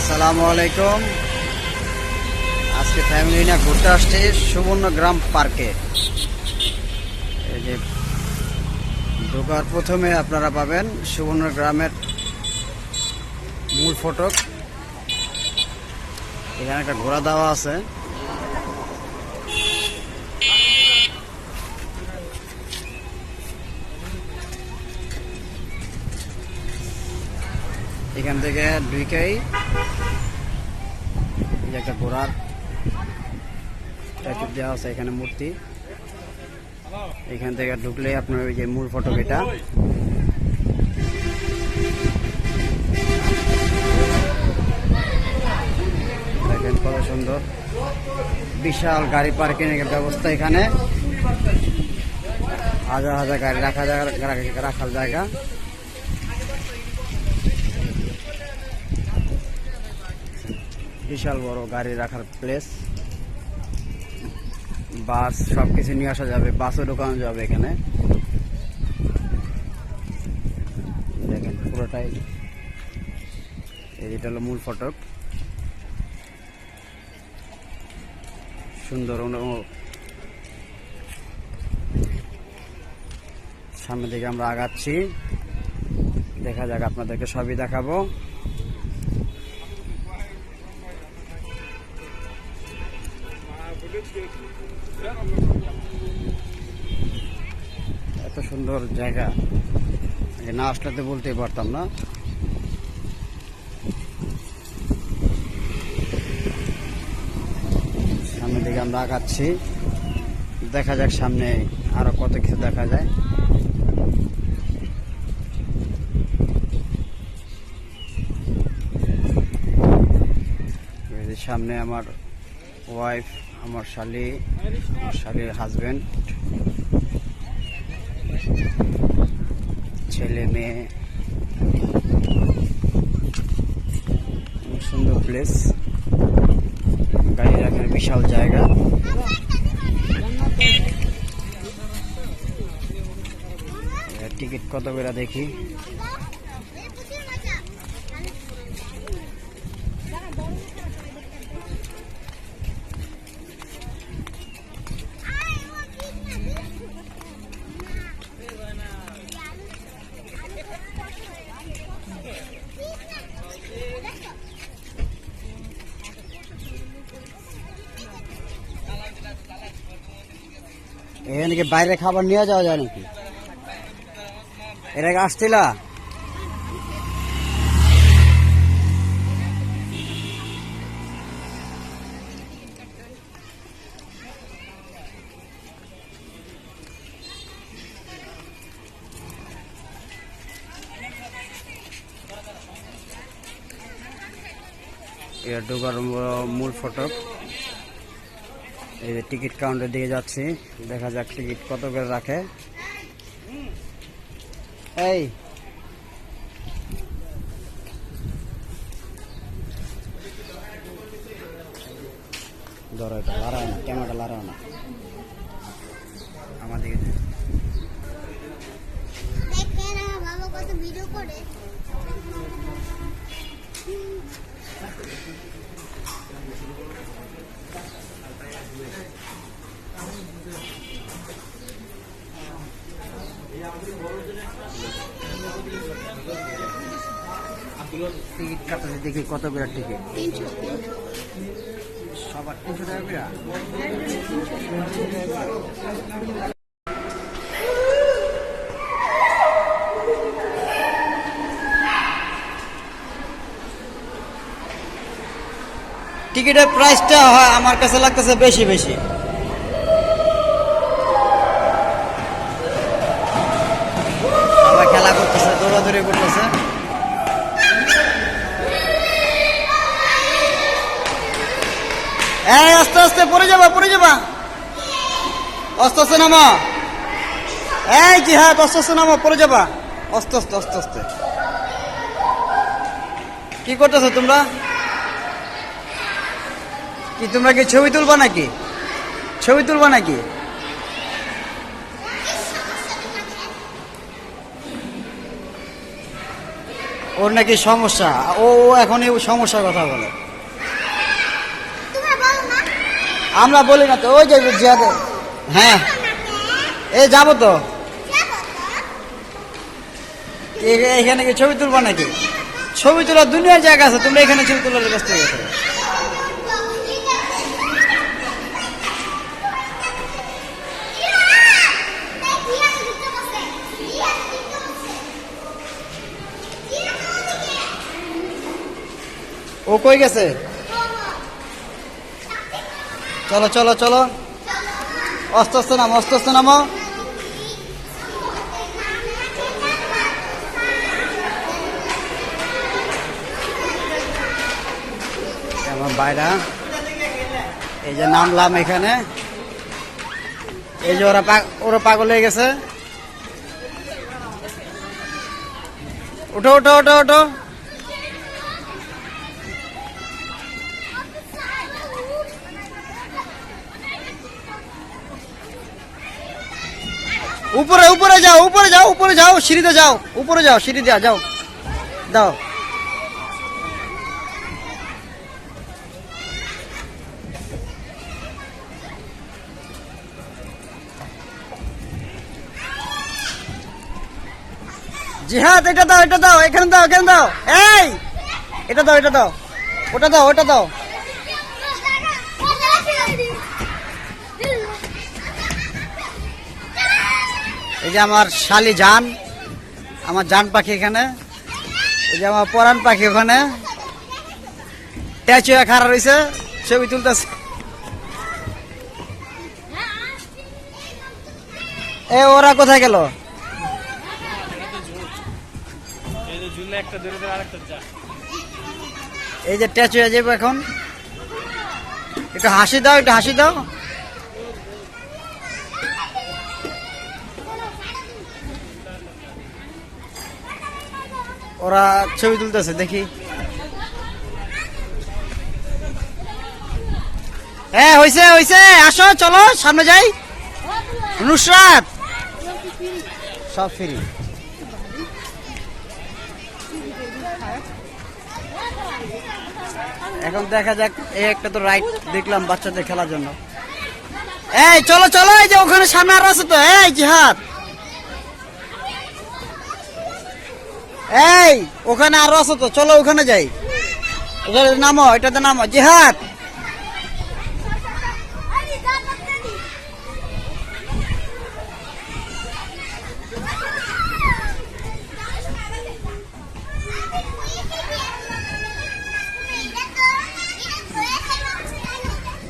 আসসালামু আলাইকুম। আজকে ফ্যামিলি নিয়ে ঘুরতে আসছি সুবর্ণগ্রাম পার্কে। এই যে ঢোকার প্রথমে আপনারা পাবেন সুবর্ণগ্রামের মূল ফটক। এখানে একটা ঘোড়া দেওয়া আছে। এখান থেকে ঢুকেই একটা ঘোড়ার স্ট্যাচু দেওয়া আছে, এখানে মূর্তি। এখান থেকে ঢুকলে আপনার ওই যে মূল ফটক, এটা দেখেন কত সুন্দর। বিশাল গাড়ি পার্কিং এর ব্যবস্থা এখানে, হাজার হাজার গাড়ি রাখার জায়গা। বিশাল বড় গাড়ি রাখার প্লেস। বাস সবকিছু নিয়ে আসা যাবে, বাসও ঢোকানো যাবে এখানে। দেখেন পুরোটাই, এটা হলো মূল ফটক। সুন্দর। সামনের দিকে আমরা আগাচ্ছি, দেখা যাক, আপনাদেরকে সবই দেখাবো। এত সুন্দর জায়গা, না আসলে তো বলতেই পারতাম না। সামনের দিকে আমরা আগাচ্ছি, দেখা যাক সামনে আরো কত কিছু দেখা যায়। সামনে আমার ওয়াইফ, আমার শালীর হাজবেন্ড, ছেলে মেয়ে। সুন্দর প্লেস, গাড়ি রাখার বিশাল জায়গা। টিকিট কত করে দেখি। এখানে কি বাইরে খাবার নিয়ে যাওয়া যায় নাকি? এর আগে আসছিলা? এটা ঢোকার মূল ফটক। এই যে টিকিট কাউন্টার দিকে যাচ্ছি, দেখা যাক টিকিট কত করে রাখে। এই ধরো, এটা লড়াও না, ক্যামেরাটা লড়াও না আমার দিকে। টিকিট কাটাতে দেখি কত করে টিকিট। সবার 300 টাকা করে। টিকিটের প্রাইসটা হয় আমার কাছে লাগতেছে বেশি বেশি। সবাই খেলা করতেছে, দৌড়াদৌড়ি করতেছে। এই আস্তে আস্তে পড়ে যাবা, আস্তে আস্তে নামা। এই জিহাদ, আস্তে আস্তে নামা, পড়ে যাবা। আস্তে আস্তে আস্তে আস্তে। কি করতেছো তোমরা? তোমরা কি ছবি তুলবা নাকি? ওর নাকি সমস্যা, ও এখন এই সমস্যার কথা বলে। আমরা বলি না তো, ওই যে জিয়াদে। হ্যাঁ এই যাবো তো। এখানে কি ছবি তুলবো নাকি? ছবি তোলার দুনিয়ার জায়গা আছে, তোমরা এখানে ছবি তোলার ব্যস্ত হয়ে গেছো। ও কই গেছে? চলো চলো চলো, আস্তে আস্তে নামো, আস্তে আস্তে নামো। আমার বাইরা, এই যে নামলাম এখানে, এই যে ওরা পাগল হয়ে গেছে। ওঠো ওঠো ওঠো ওঠো। উপরে উপরে যাও, উপরে যাও, উপরে যাও, সিঁড়িতে যাও, উপরে যাও, সিঁড়ি দেওয়া যাও, দাও। জিহাদ এটা দাও, এটা দাও, এখানে দাও, এখানে দাও। এই এটা দাও, এটা দাও, ওটা দাও, ওটা দাও। এই যে আমার শালি জান, আমার জান পাখি এখানে। এই যে আমার পরাণ পাখি ওখানে ট্যাচুয়া খাড়া রয়েছে, ছবি তুলতেছে। এ ওরা কোথায় গেল? এই যে ট্যাচুয়া যাবো এখন। একটু হাসি দাও, একটু হাসি দাও। ওরা ছবি তুলতেছে, দেখি। হ্যাঁ হয়েছে হয়েছে, আসো চলো সামনে যাই। নুসরাত সব ফ্রি। এখন দেখা যাক, এই একটা তো রাইড দেখলাম বাচ্চাদের খেলার জন্য। এই চলো চলো, এই যে ওখানে সামনে আরো আছে তো। এই জিহাদ, এই ওখানে আরো আছে তো, চলো ওখানে যাই। নামো, এটাতে নামো। জিহাদ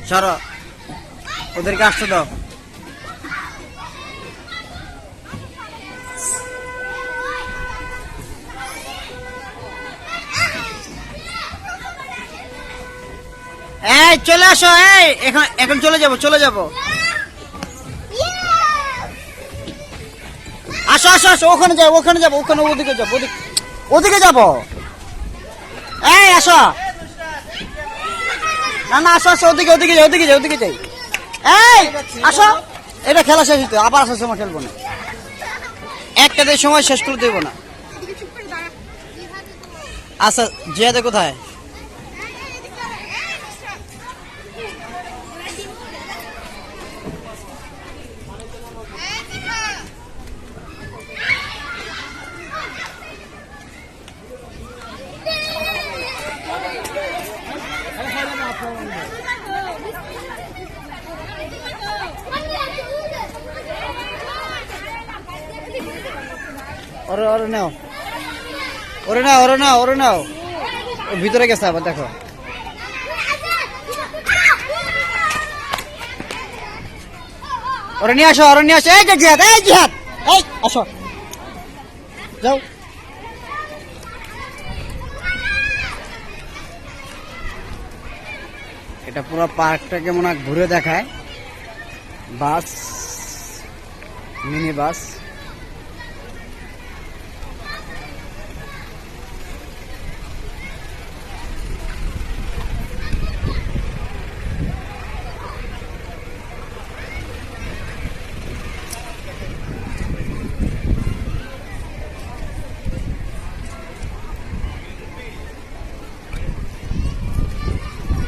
সরো, ওদেরকে আসতে দাও। এই চলে আসো, এই এখন চলে যাবো, চলে যাবো। আসো আসো আসো, ওখানে যাবো, ওখানে যাবো, ওখানে ওদিকে যাবো, ওদিকে যাবো। এই আসো, না না আসো আসো, ওদিকে ওদিকে যাই, ওদিকে যাই, ওদিকে যাই। এই আসো, এটা খেলা শেষ হইতো, আবার আসার সময় খেলবো না, একটাতে সময় শেষ করে দেবো না। আচ্ছা জিয়াদে কোথায়? ওরে ওরে নাও, ওরে নাও, ওরে নাও, ওরে নাও। ভিতরে গেছে আবার, দেখো। ওরে নিয়ে আসো, ওরে নিয়ে আসো। এই যে জিহাদ, এই জিহাদ, এই আসো, যাও। এটা পুরো পার্কটাকে মনে হয় ঘুরে দেখায়। বাস, মিনি বাস।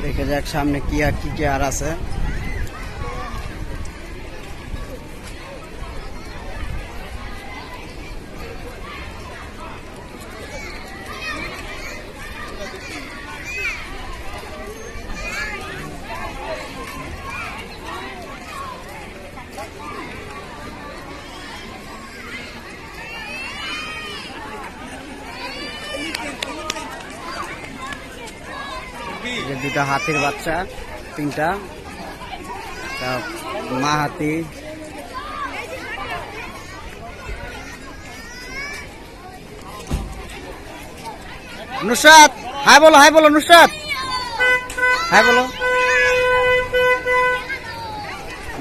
দেখে যাক সামনে কি আর কি আর আছে। দুটা হাতির বাচ্চা, তিনটা মা হাতি। নুসরাত হাই বলো, হাই বলো নুসরাত, হাই বলো।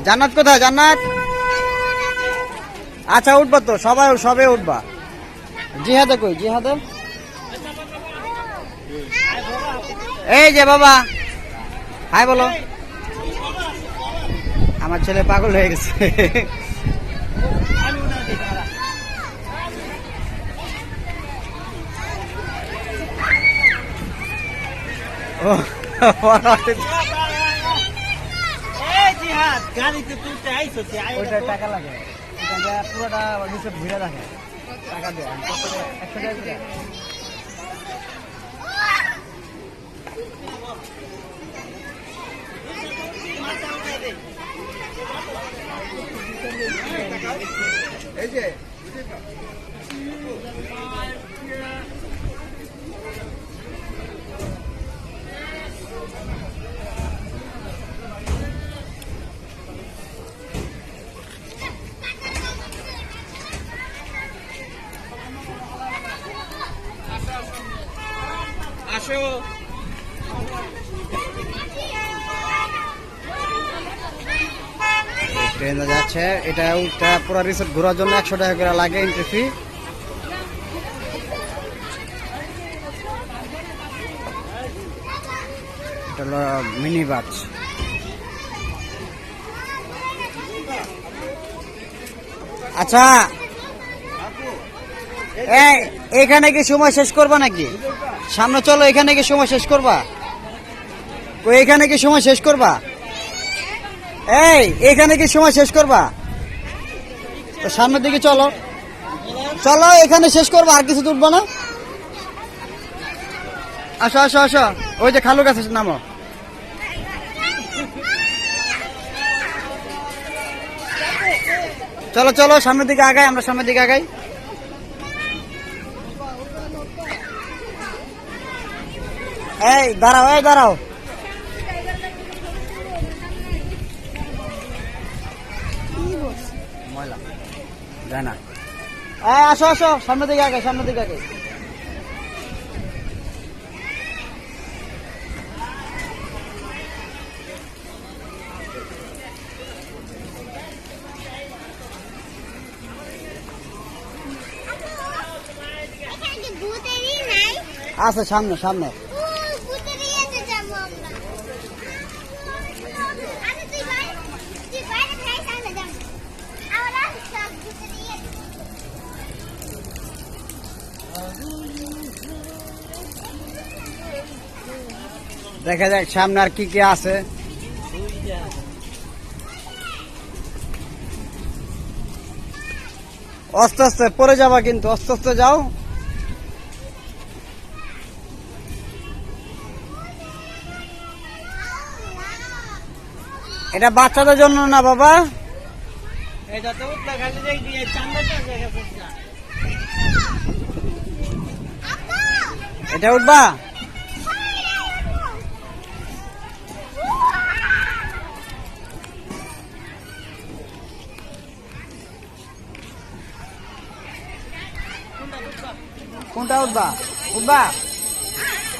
জান্নাত কোথায়? জান্নাত আচ্ছা উঠবা তো, সবে উঠবা। জিহাদে কই? জিহাদে এই যে বাবা, হাই বলো। আমার ছেলে পাগল হয়ে গেছে। ওইটা টাকা লাগে, পুরোটা ভিড়ে থাকে, টাকা দেয় 100 টাকা। এই যে আসো ট্রেনে যাচ্ছে। এটা পুরো রিসোর্ট ঘোরার জন্য 100 টাকা করে লাগে এন্ট্রি ফি। এটা হলো মিনি বাস। আচ্ছা এখানে কি সময় শেষ করবা নাকি? সামনে চলো, এখানে কি সময় শেষ করবা? এখানে কি সময় শেষ করবা? এখানে কি সময় শেষ করবা? তো সামনের দিকে চলো, চলো এখানে শেষ করবা, আর কিছু উঠবো না। আসো আসো আসো, ওই যে খালু গাছে নামো। চলো চলো সামনের দিকে আগাই, আমরা সামনের দিকে আগাই। দাঁড়াও, দাঁড়াও। ময়লা যায় না। আসো আসো সামনের দিকে আগে, সামনের দিকে আগে। আছে সামনে, সামনে। দেখা যাক সামনে আর কি কি আছে। আস্তে আস্তে পরে যাবা কিন্তু, আস্তে আস্তে যাও। এটা বাচ্চাদের জন্য না বাবা, এটা উঠবা। কোনটা উঠবা? উঠবা,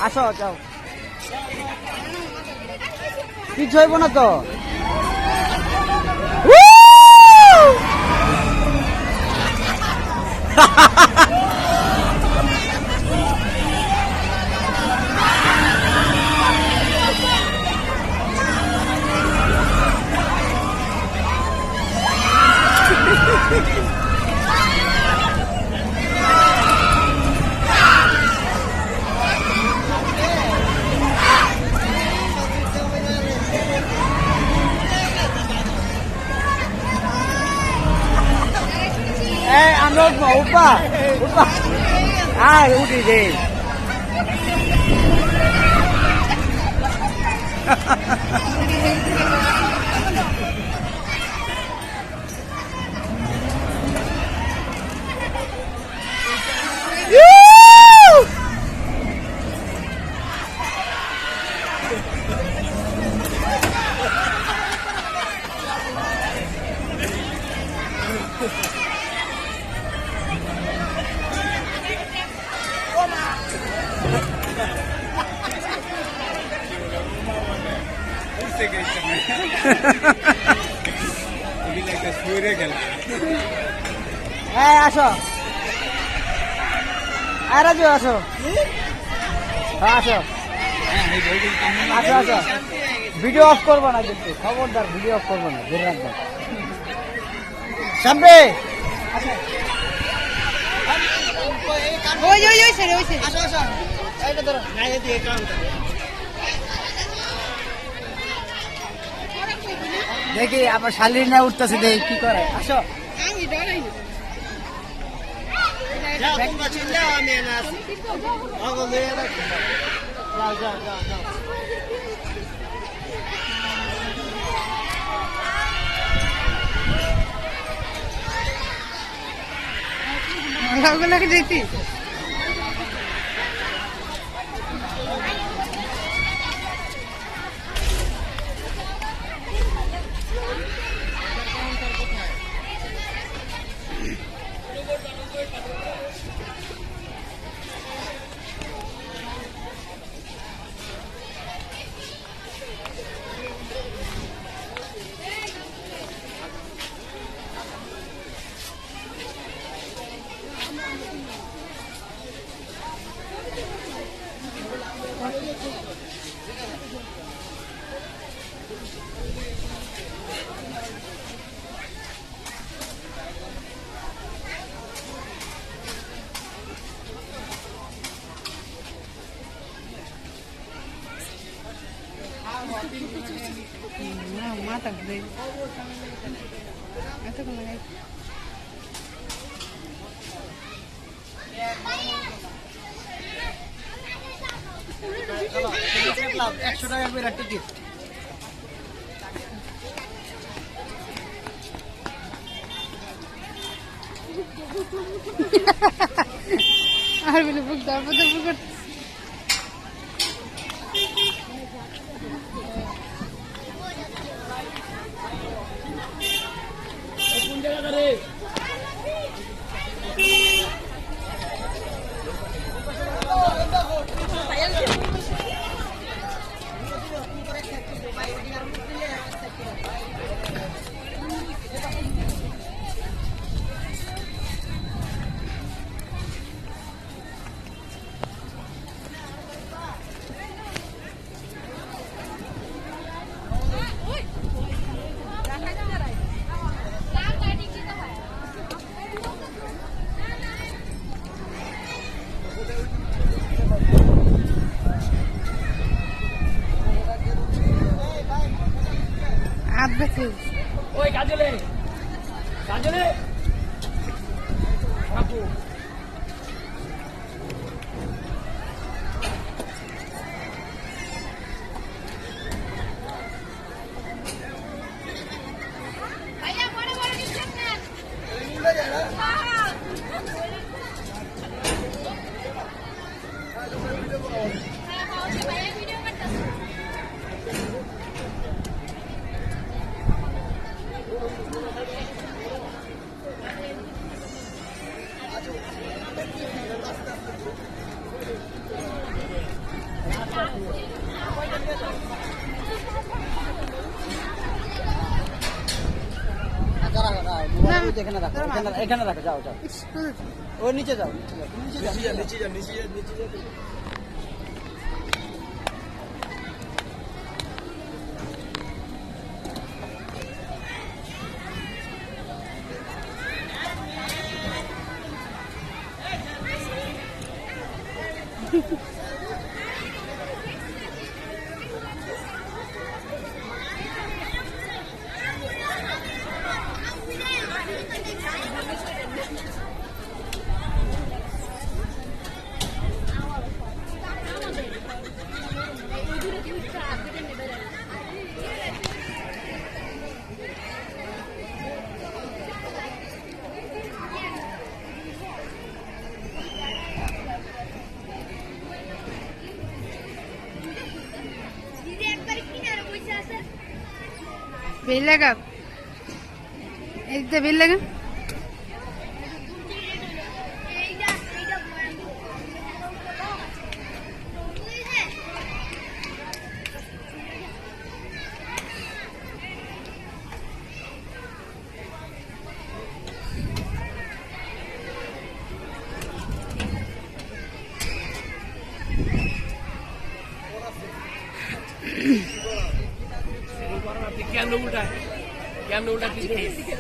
আসো যাও, কিছু হইব না তো। উঠবা উঠবা আর উঠি দে হ্যাঁ আসো আর রাজু আসো আসো আসো আসো ভিডিও অফ করবো না কিন্তু খবরদার ভিডিও অফ করবো না ধরে রাখবো সামনে দেখি আবার শালির না উঠতেছে দেখি কি করে আসো দেখি mata dele. Mata como é? একশো টাকা করে টিকিট আর বলে বুক দাও বুক কোন জায়গা করে ওই কাজলে বাপু এখানে রাখো যাও যাও ও নিচে যাও নিচে যাও বেল লাগাও, এই যে বেল লাগা। कैमरा उल्टा है, कैमरा उल्टा पीछे है।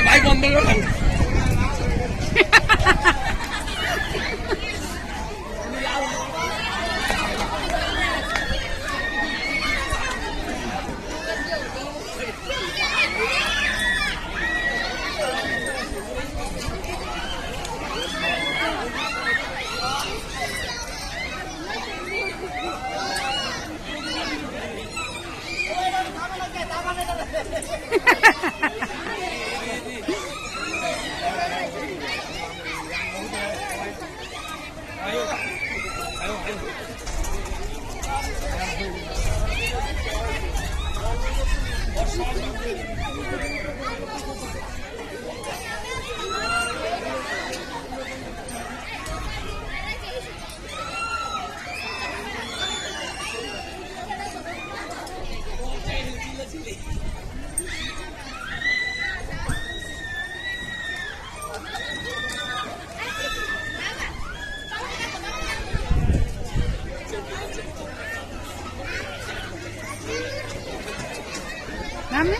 भाई बंद करो। Dame.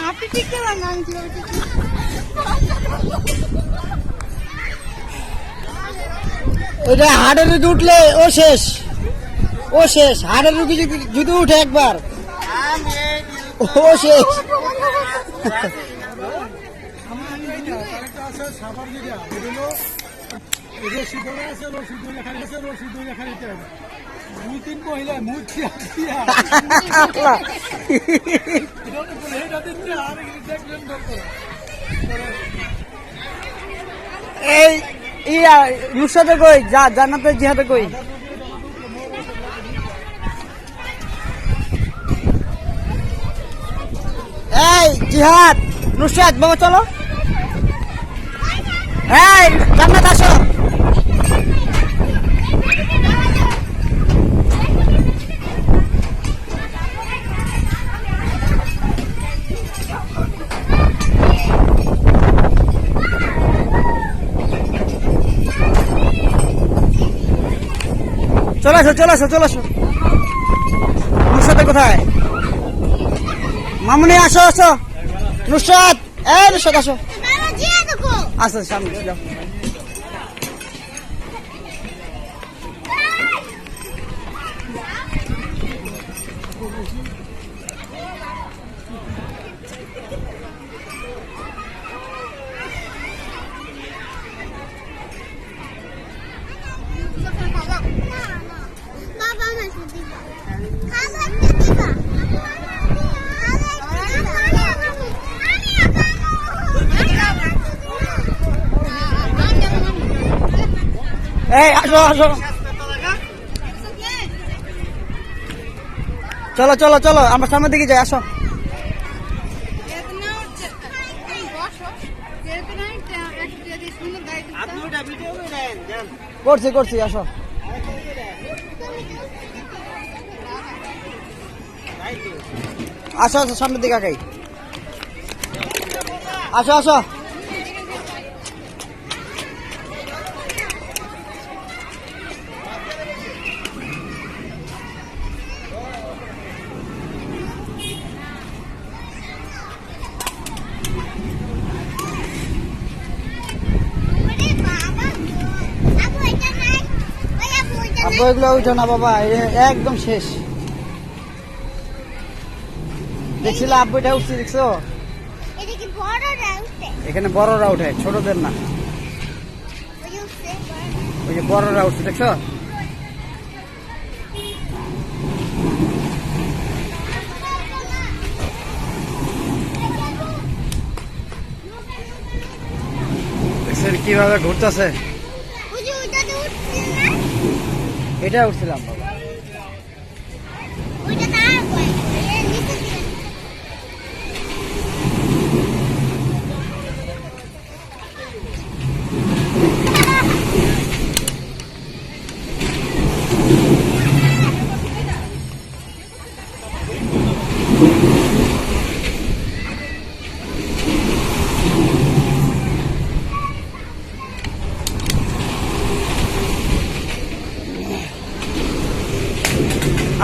আপনি ঠিক করলাম না, আমি কিভাবে ঠিক এটা হাড়ের রুগী উঠলে ও শেষ, ও শেষ। হাড়ের রুগী যদি উঠে একবার ও শেষ। এই ইয়া নুসরাতে কই, জান্নাতের জিহাদে কই? এই জিহাদ, নুসরাত বাবা চলো। এই জান্নাত আসো। চলে আসো, চলে আসো, চলে আসো। নুসরাত কোথায়? মামুনি আসো, আসো। নুসরাত, এই নুসরাত আসো। আসো সামনে যাও। এই আসো, আসো। চলো চলো চলো, আমরা সামনের দিকে যাই, আসো। করছি করছি, আসো। আসো আসো, সামনের দিকে আগাই। আসো আসো। আব্বু এগুলো উঠো না বাবা, একদম শেষ। দেখছিল আব্বুটা উঠছে, দেখছো? এখানে বড়রা উঠে, ছোটদের না। ওই যে বড়রা উঠছে, দেখছো? দেখছেন কিভাবে ঘুরতেছে? এটা উঠছিলাম বাবা।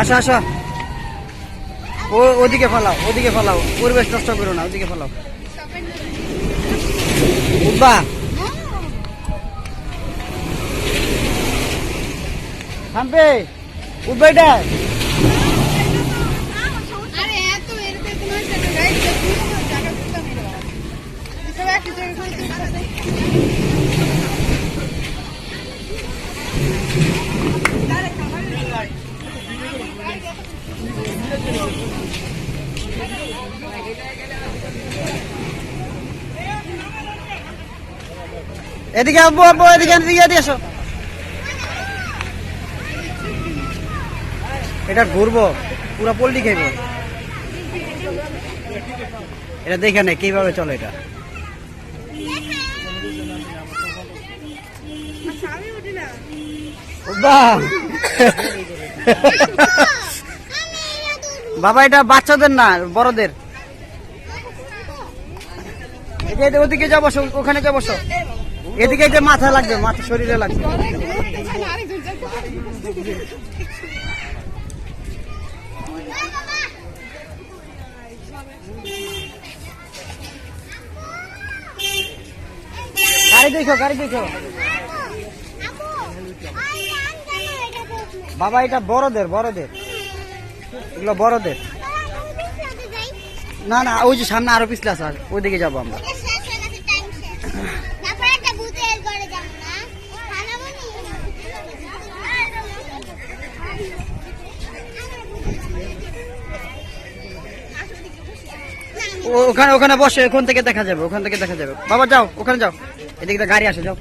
আসো আসো, ওদিকে ফেলাও, ওদিকে ফেলাও, পরিবেশ নষ্ট করো না, ওদিকে ফেলাও। উঠবা থামবে উঠবে এটা আরে এত এরতে কোনো একটা গাইড জায়গা দিতাম না এসব একটা জায়গা করে এদিকে আব্বু আব্বু এদিকে এদিকে এসো এটা ঘুরবো পুরা পল্লি খাইব এটা দেখে নে কিভাবে চলে এটা বাহ! বাবা এটা বাচ্চাদের না বড়দের ওদিকে যাবো ওখানে যাবো এদিকে এটা মাথা লাগবে মাথা শরীরে লাগবে গাড়ি দেখো বাবা এটা বড়দের এগুলো বড়দের না না ওই যে সামনে আরো পিছলে আছে ওইদিকে যাবো আমরা ওখানে বসে ওখান থেকে দেখা যাবে বাবা যাও ওখানে যাও এদিকে গাড়ি আসে যাও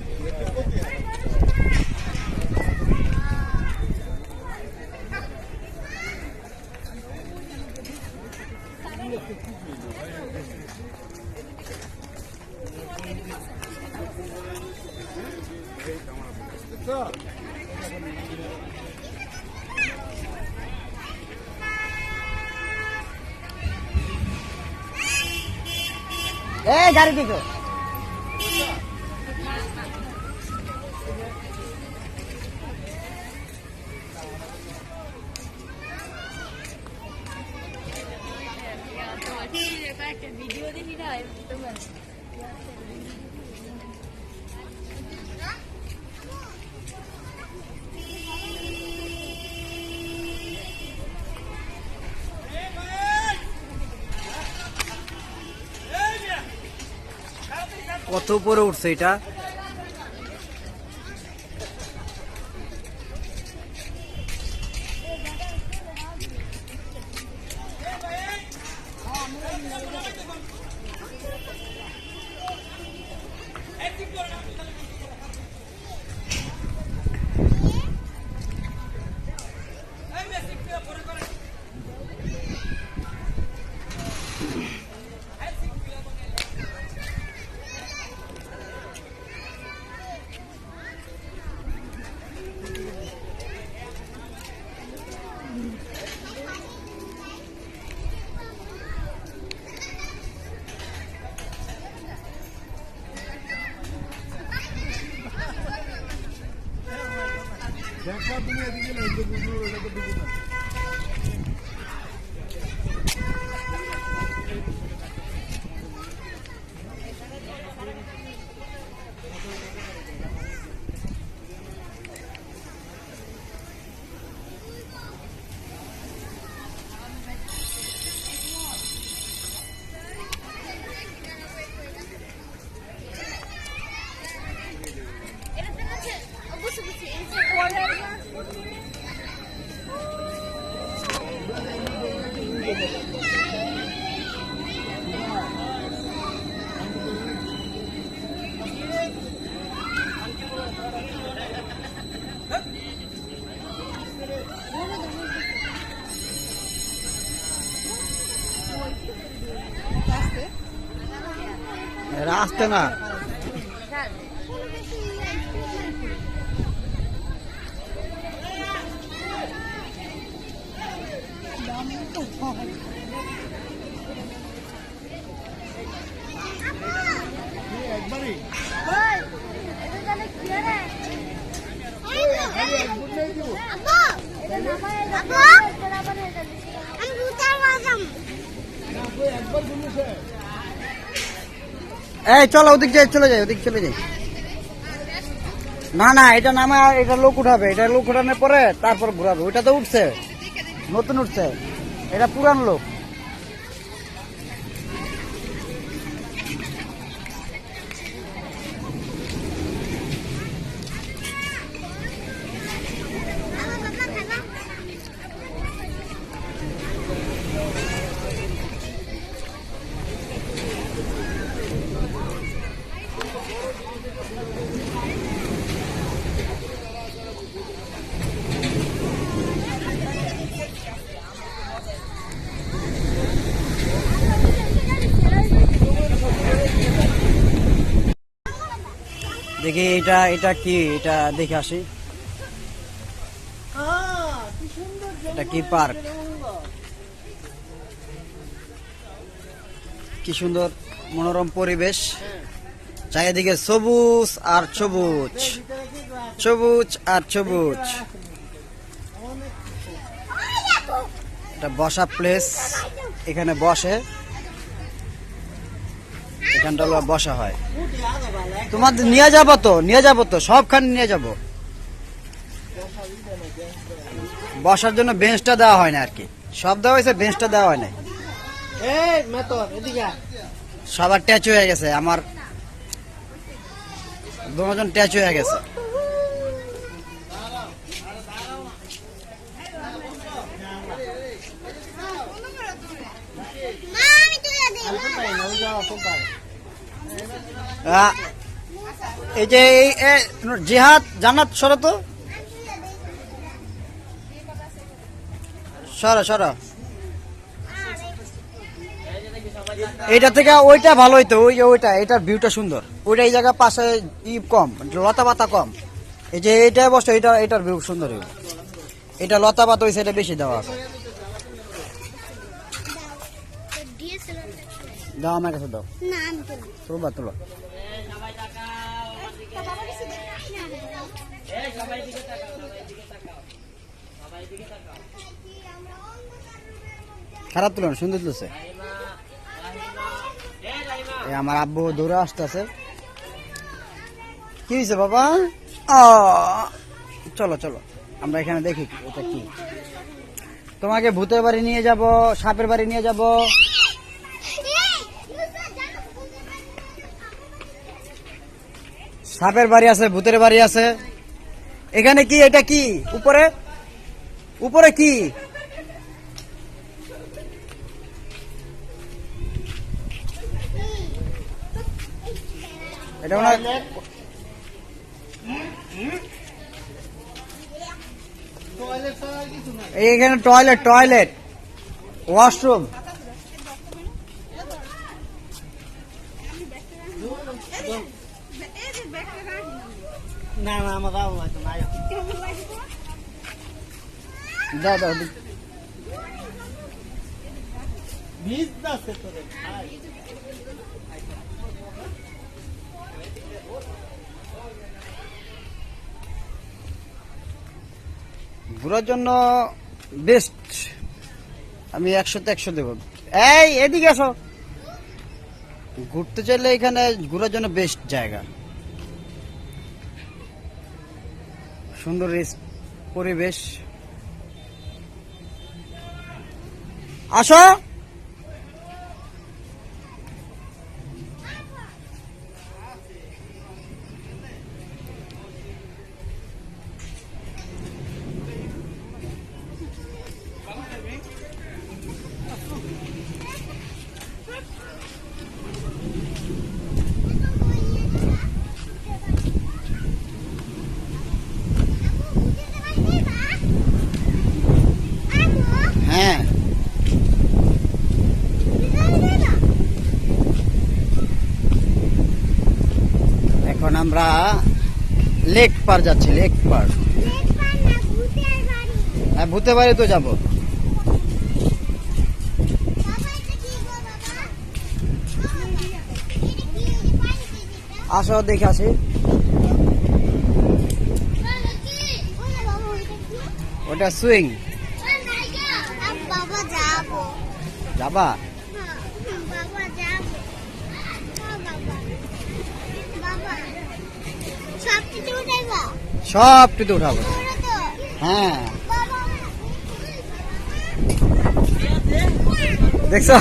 গাড়ি দেখো ভিডিও দেখি না কত উপরে উঠছে এটা রাস্তা না এই চলো ওদিক যাই, চলে যাই, ওদিক চলে যাই। না না, এটা নামে এটা লোক উঠাবে, এটা লোক উঠানোর পরে তারপর ঘুরাবে। ওইটা তো উঠছে, নতুন উঠছে, এটা পুরান লোক। দেখি এটা এটা কি, এটা দেখে আসি। এটা কি পার্ক, কি সুন্দর মনোরম পরিবেশ, চারিদিকে সবুজ আর সবুজ, সবুজ আর সবুজ। এটা বসা প্লেস, এখানে বসে, এখানটা হলো বসা হয়। তোমার নিয়ে যাবো তো, নিয়ে যাবো তো, সবখানে নিয়ে যাবো। বসার জন্য বেঞ্চটা দেওয়া হয় না আর কি, সব দেওয়া হয়েছে, বেঞ্চটা দেওয়া হয় না। সবার ট্যাচ হয়ে গেছে, আমার দুজন ট্যাচ হয়ে গেছে। এই যে জিহাদ জান্নাত সরো তো, সরো সরো। এইটা থেকে ওইটা ভালো হইতো, ওই যে ওইটা, এটার ভিউটা সুন্দর। ওইটা এই জায়গা পাশে কম, লতা পাতা কম। এই যে এইটা বসে, এটা এটার ভিউ সুন্দর হইব। এটা লতা পাতা ওই সাইডে বেশি দেওয়া আছে। দাও আমার কাছে দাও, তুলবা তুলো। খারাপ তুলো না, সুন্দর তুলছে। আমার আব্বু দৌড়ে আসতেছে। কি হয়েছে বাবা? চলো চলো, আমরা এখানে দেখি এটা কি। তোমাকে ভূতের বাড়ি নিয়ে যাব, সাপের বাড়ি নিয়ে যাব। সাপের বাড়ি আছে, ভূতের বাড়ি আছে। এখানে কি, এটা কি উপরে, উপরে কি? এটা এখানে টয়লেট, টয়লেট, ওয়াশরুম। না না, আমার দাও দাও দাও। ঘোরার জন্য বেস্ট, আমি 100তে 100 দেব। এই এদিকে আসো, ঘুরতে চাইলে এখানে ঘোরার জন্য বেস্ট জায়গা, সুন্দর পরিবেশ। আসো। হ্যাঁ, এখন আমরা লেক পার যাচ্ছি, লেক পার। হ্যাঁ, ভূতের বাড়ি তো যাবো। আসো দেখে আসি। ওটা সুইং। যাবা? সব কিছু উঠাইবা সব কিছু উঠাবো। ওরা তো হ্যাঁ বাবা দেখছো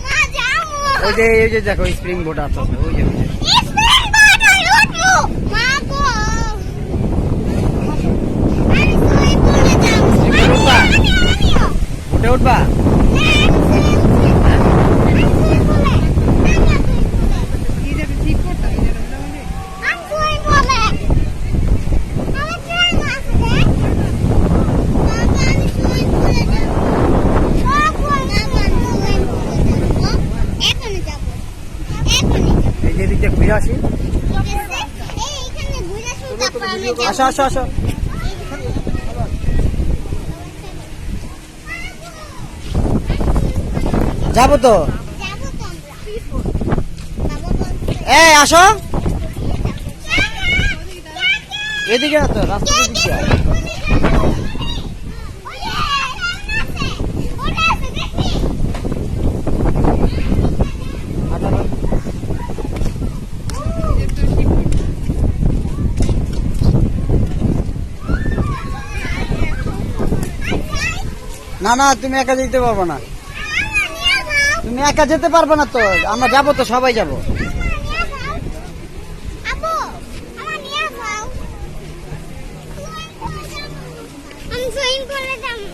মা যাও ওই যে এই যে দেখো স্প্রিং বোর্ড আছে ওই যে স্প্রিং বাটার উঠলো মা গো আমি সই পড়ে যাও উঠবা? আমিও উঠে উঠবা? এই যাবে ঠিক করতে হবে যেটা বলে I'm going for it. I'm trying not to get. Papa, I'm going for it. Papa, I'm going for it. এখনই যাবো এখনই এই যে দিকটা ঘুরে আসি। এইখানে ঘুরে শুরু তারপর আমরা যাবো আসো আসো আসো যাবো তো। যাবো তো আমরা বাবা বলছে এই আসো এদিকে তো রাস্তা দিকে না না তুমি একা যেতে পারবে না, তুমি একা যেতে পারবে না তো, আমরা যাবো তো, সবাই যাবো। আমি জয়েন করে যাবো